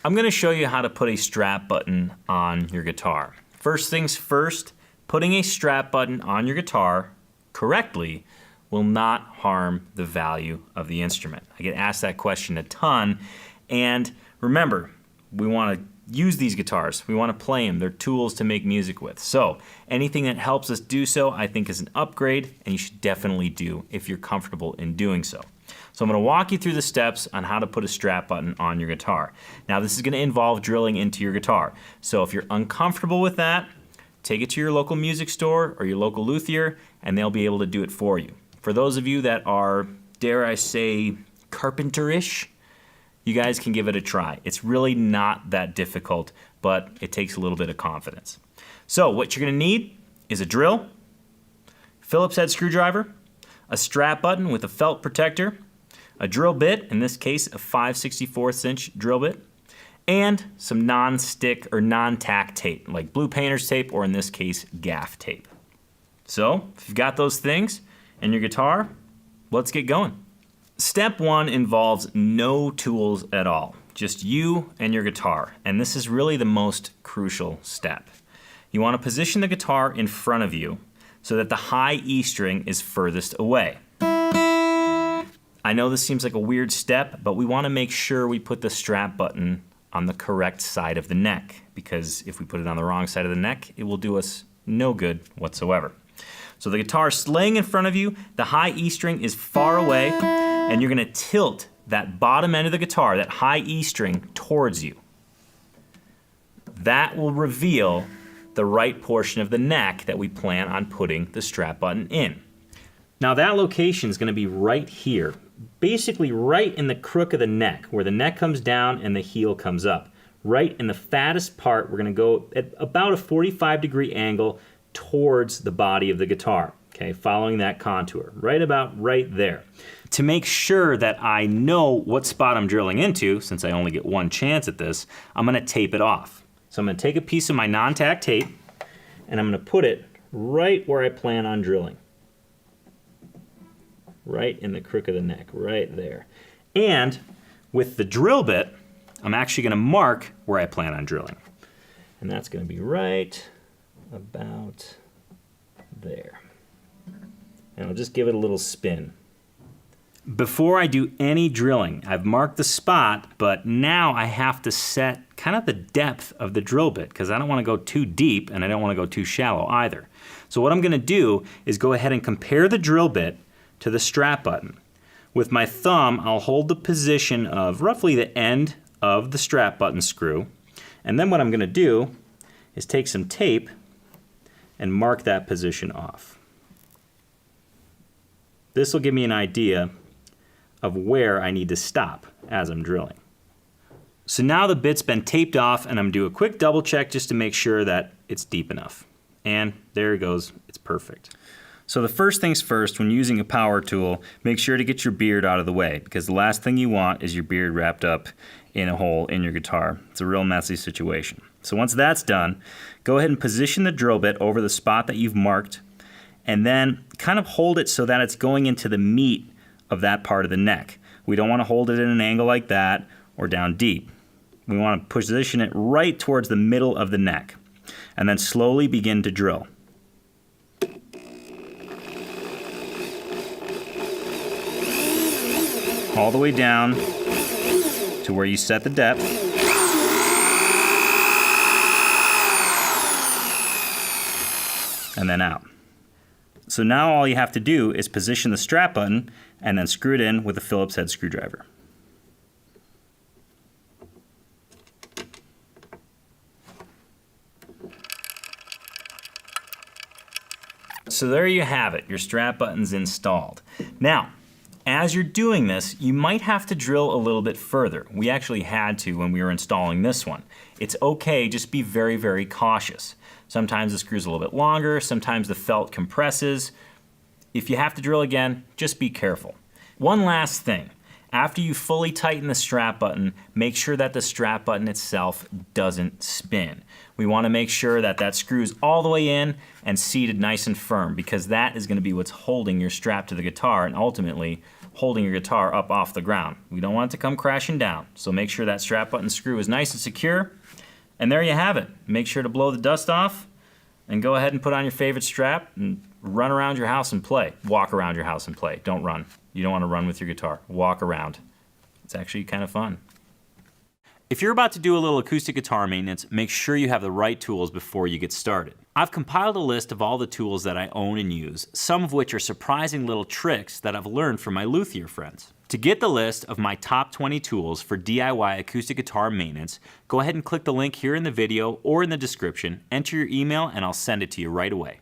I'm going to show you how to put a strap button on your guitar. First things first, putting a strap button on your guitar correctly will not harm the value of the instrument. I get asked that question a ton, and remember, we want to use these guitars. We want to play them. They're tools to make music with. So anything that helps us do so, I think, is an upgrade, and you should definitely do if you're comfortable in doing so. So I'm going to walk you through the steps on how to put a strap button on your guitar. Now this is going to involve drilling into your guitar. So if you're uncomfortable with that, take it to your local music store or your local luthier, and they'll be able to do it for you. For those of you that are, dare I say, carpenter-ish, you guys can give it a try. It's really not that difficult, but it takes a little bit of confidence. So what you're going to need is a drill, Phillips head screwdriver, a strap button with a felt protector, a drill bit, in this case a 5/64 inch drill bit, and some non-stick or non-tack tape, like blue painter's tape, or in this case, gaff tape. So if you've got those things and your guitar, let's get going. Step one involves no tools at all, just you and your guitar, and this is really the most crucial step. You want to position the guitar in front of you so that the high E string is furthest away. I know this seems like a weird step, but we want to make sure we put the strap button on the correct side of the neck, because if we put it on the wrong side of the neck, it will do us no good whatsoever. So the guitar is laying in front of you, the high E string is far away, and you're going to tilt that bottom end of the guitar, that high E string, towards you. That will reveal the right portion of the neck that we plan on putting the strap button in. Now that location is going to be right here, basically right in the crook of the neck, where the neck comes down and the heel comes up. Right in the fattest part, we're going to go at about a 45-degree angle towards the body of the guitar, okay, following that contour, right about right there. To make sure that I know what spot I'm drilling into, since I only get one chance at this, I'm going to tape it off. So I'm going to take a piece of my non-tack tape, and I'm going to put it right where I plan on drilling. Right in the crook of the neck, right there. And with the drill bit, I'm actually going to mark where I plan on drilling. And that's going to be right about there. And I'll just give it a little spin. Before I do any drilling, I've marked the spot, but now I have to set kind of the depth of the drill bit, because I don't want to go too deep and I don't want to go too shallow either. So what I'm going to do is go ahead and compare the drill bit to the strap button. With my thumb, I'll hold the position of roughly the end of the strap button screw, and then what I'm going to do is take some tape and mark that position off. This will give me an idea of where I need to stop as I'm drilling. So now the bit's been taped off, and I'm going to do a quick double check just to make sure that it's deep enough. And there it goes, it's perfect. So the first things first, when using a power tool, make sure to get your beard out of the way, because the last thing you want is your beard wrapped up in a hole in your guitar. It's a real messy situation. So once that's done, go ahead and position the drill bit over the spot that you've marked, and then kind of hold it so that it's going into the meat of that part of the neck. We don't want to hold it at an angle like that or down deep. We want to position it right towards the middle of the neck, and then slowly begin to drill. All the way down to where you set the depth. And then out. So now all you have to do is position the strap button and then screw it in with a Phillips head screwdriver. So there you have it, your strap button's installed. Now, as you're doing this, you might have to drill a little bit further. We actually had to when we were installing this one. It's okay, just be very, very cautious. Sometimes the screw's a little bit longer, sometimes the felt compresses. If you have to drill again, just be careful. One last thing. After you fully tighten the strap button, make sure that the strap button itself doesn't spin. We want to make sure that that screw's all the way in and seated nice and firm, because that is going to be what's holding your strap to the guitar and ultimately holding your guitar up off the ground. We don't want it to come crashing down. So make sure that strap button screw is nice and secure. And there you have it. Make sure to blow the dust off and go ahead and put on your favorite strap and run around your house and play. Walk around your house and play. Don't run. You don't want to run with your guitar. Walk around. It's actually kind of fun. If you're about to do a little acoustic guitar maintenance, make sure you have the right tools before you get started. I've compiled a list of all the tools that I own and use, some of which are surprising little tricks that I've learned from my luthier friends. To get the list of my top 20 tools for DIY acoustic guitar maintenance, go ahead and click the link here in the video or in the description, enter your email, and I'll send it to you right away.